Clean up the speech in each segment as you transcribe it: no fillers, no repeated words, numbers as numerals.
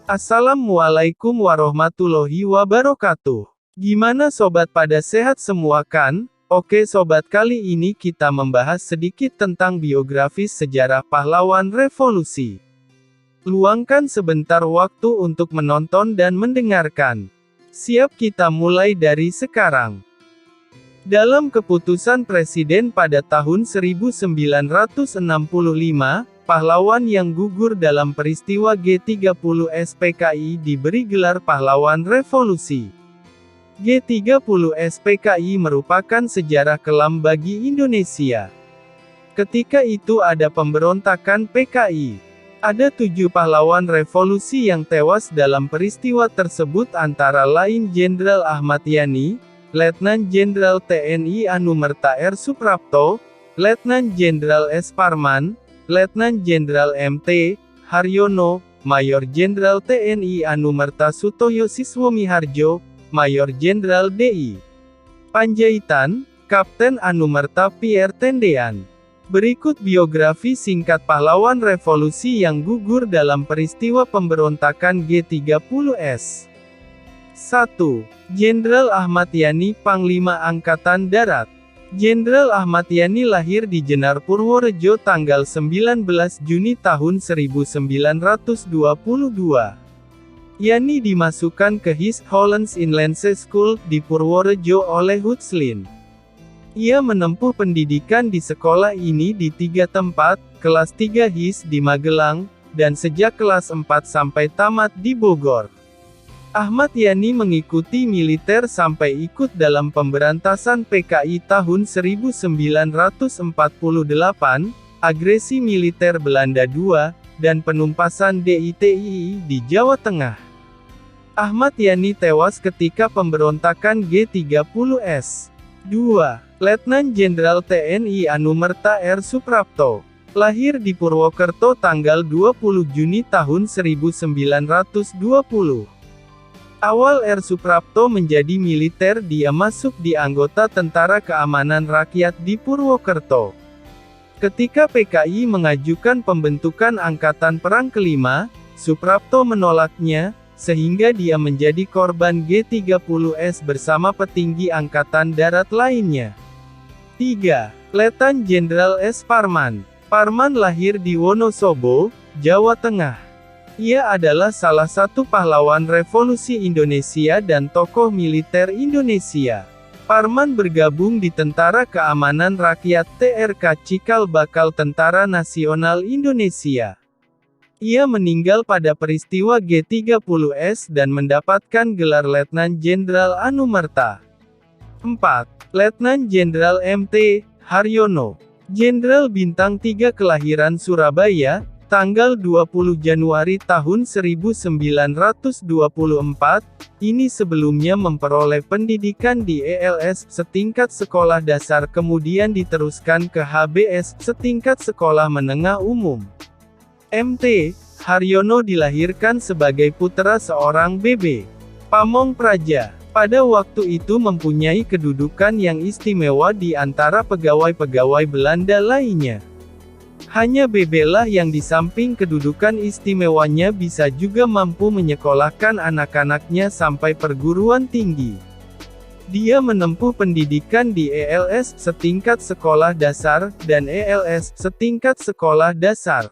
Assalamualaikum warahmatullahi wabarakatuh. Gimana sobat, pada sehat semua kan? Oke sobat, kali ini kita membahas sedikit tentang biografis sejarah pahlawan revolusi. Luangkan sebentar waktu untuk menonton dan mendengarkan. Siap, kita mulai dari sekarang. Dalam keputusan Presiden pada tahun 1965, pahlawan yang gugur dalam peristiwa G30 SPKI diberi gelar pahlawan revolusi. G30 SPKI merupakan sejarah kelam bagi Indonesia. Ketika itu ada pemberontakan PKI. Ada 7 pahlawan revolusi yang tewas dalam peristiwa tersebut, antara lain Jenderal Ahmad Yani, Letnan Jenderal TNI Anumerta R. Suprapto, Letnan Jenderal S. Parman, Letnan Jenderal MT Haryono, Mayor Jenderal TNI Anumerta Sutoyo Siswomiharjo, Mayor Jenderal DI Panjaitan, Kapten Anumerta Pierre Tendean. Berikut biografi singkat pahlawan revolusi yang gugur dalam peristiwa pemberontakan G30S. 1. Jenderal Ahmad Yani, Panglima Angkatan Darat. Jenderal Ahmad Yani lahir di Jenar Purworejo tanggal 19 Juni tahun 1922. Yani dimasukkan ke East Hollands Inland School di Purworejo oleh Hutslin. Ia menempuh pendidikan di sekolah ini di 3 tempat, kelas 3 HIS di Magelang, dan sejak kelas 4 sampai tamat di Bogor. Ahmad Yani mengikuti militer sampai ikut dalam pemberantasan PKI tahun 1948, agresi militer Belanda II, dan penumpasan DITII di Jawa Tengah. Ahmad Yani tewas ketika pemberontakan G30S. 2. Letnan Jenderal TNI Anumerta R. Suprapto. Lahir di Purwokerto tanggal 20 Juni tahun 1920. Awal R. Suprapto menjadi militer, dia masuk di anggota Tentara Keamanan Rakyat di Purwokerto. Ketika PKI mengajukan pembentukan Angkatan Perang Kelima, Suprapto menolaknya, sehingga dia menjadi korban G30S bersama petinggi Angkatan Darat lainnya. 3. Letnan Jenderal S. Parman. Parman lahir di Wonosobo, Jawa Tengah. Ia adalah salah satu pahlawan revolusi Indonesia dan tokoh militer Indonesia. Parman bergabung di Tentara Keamanan Rakyat TRK Cikal Bakal Tentara Nasional Indonesia. Ia meninggal pada peristiwa G30S dan mendapatkan gelar Letnan Jenderal Anumerta. 4. Letnan Jenderal MT Haryono. Jenderal Bintang 3 kelahiran Surabaya, tanggal 20 Januari tahun 1924, ini sebelumnya memperoleh pendidikan di ELS setingkat sekolah dasar, kemudian diteruskan ke HBS setingkat sekolah menengah umum. MT Haryono dilahirkan sebagai putra seorang BB Pamong Praja. Pada waktu itu mempunyai kedudukan yang istimewa di antara pegawai-pegawai Belanda lainnya. Hanya BB lah yang di samping kedudukan istimewanya bisa juga mampu menyekolahkan anak-anaknya sampai perguruan tinggi. Dia menempuh pendidikan di ELS setingkat sekolah dasar, dan ELS setingkat sekolah dasar.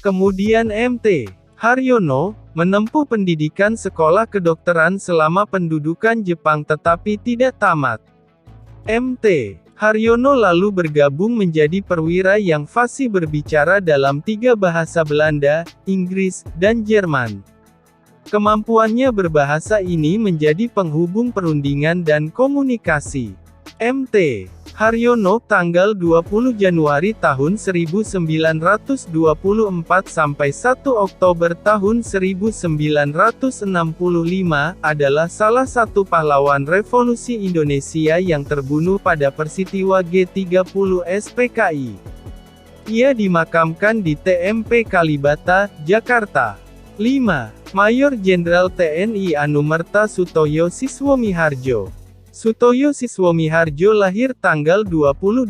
Kemudian MT Haryono menempuh pendidikan sekolah kedokteran selama pendudukan Jepang tetapi tidak tamat. MT Haryono lalu bergabung menjadi perwira yang fasih berbicara dalam 3 bahasa Belanda, Inggris, dan Jerman. Kemampuannya berbahasa ini menjadi penghubung perundingan dan komunikasi. MT Haryono tanggal 20 Januari tahun 1924 sampai 1 Oktober tahun 1965 adalah salah satu pahlawan revolusi Indonesia yang terbunuh pada peristiwa G30 SPKI. Ia dimakamkan di TMP Kalibata, Jakarta. 5. Mayor Jenderal TNI Anumerta Sutoyo Siswomiharjo. Sutoyo Siswomiharjo lahir tanggal 28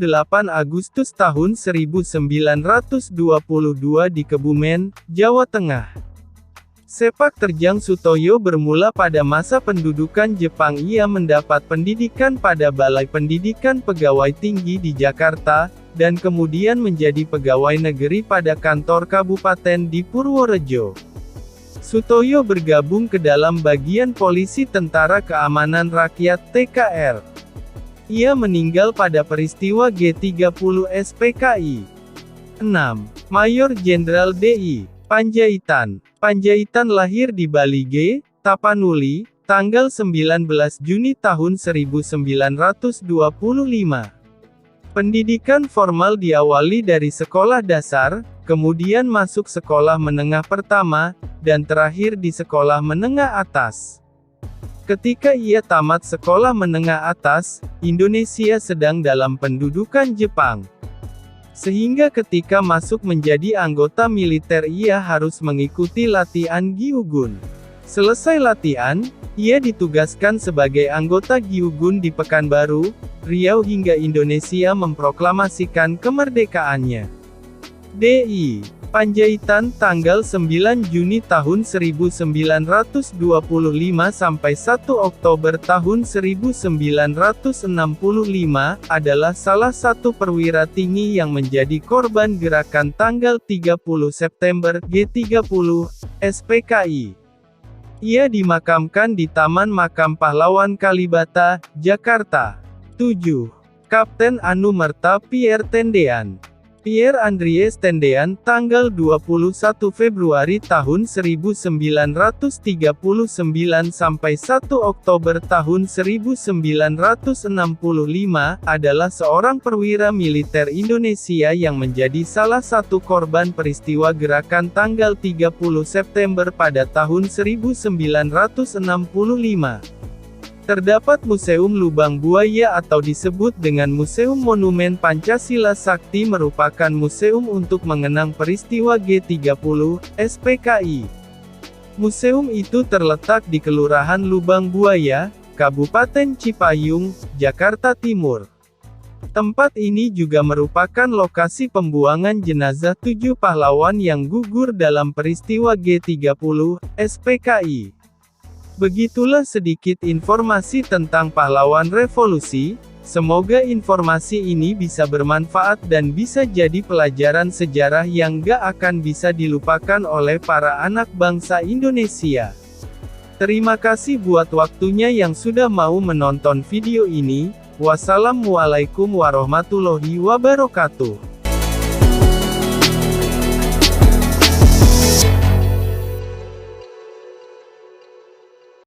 Agustus tahun 1922 di Kebumen, Jawa Tengah. Sepak terjang Sutoyo bermula pada masa pendudukan Jepang. Ia mendapat pendidikan pada Balai Pendidikan Pegawai Tinggi di Jakarta, dan kemudian menjadi pegawai negeri pada kantor kabupaten di Purworejo. Sutoyo bergabung ke dalam bagian Polisi Tentara Keamanan Rakyat (TKR). Ia meninggal pada peristiwa G30 SPKI. 6. Mayor Jenderal D.I. Panjaitan. Panjaitan lahir di Bali G, Tapanuli, tanggal 19 Juni tahun 1925. Pendidikan formal diawali dari sekolah dasar, kemudian masuk sekolah menengah pertama, dan terakhir di sekolah menengah atas. Ketika ia tamat sekolah menengah atas, Indonesia sedang dalam pendudukan Jepang. Sehingga ketika masuk menjadi anggota militer ia harus mengikuti latihan Gyugun. Selesai latihan, ia ditugaskan sebagai anggota Gyugun di Pekanbaru, Riau hingga Indonesia memproklamasikan kemerdekaannya. D.I. Panjaitan tanggal 9 Juni tahun 1925 sampai 1 Oktober tahun 1965, adalah salah satu perwira tinggi yang menjadi korban gerakan tanggal 30 September G30 SPKI. Ia dimakamkan di Taman Makam Pahlawan Kalibata, Jakarta. 7. Kapten Anumerta Pierre Tendean. Pierre Andries Tendean, tanggal 21 Februari tahun 1939 sampai 1 Oktober tahun 1965, adalah seorang perwira militer Indonesia yang menjadi salah satu korban peristiwa gerakan tanggal 30 September pada tahun 1965. Terdapat Museum Lubang Buaya atau disebut dengan Museum Monumen Pancasila Sakti merupakan museum untuk mengenang peristiwa G30 SPKI. Museum itu terletak di Kelurahan Lubang Buaya, Kabupaten Cipayung, Jakarta Timur. Tempat ini juga merupakan lokasi pembuangan jenazah 7 pahlawan yang gugur dalam peristiwa G30 SPKI. Begitulah sedikit informasi tentang pahlawan revolusi. Semoga informasi ini bisa bermanfaat dan bisa jadi pelajaran sejarah yang gak akan bisa dilupakan oleh para anak bangsa Indonesia. Terima kasih buat waktunya yang sudah mau menonton video ini. Wassalamualaikum warahmatullahi wabarakatuh.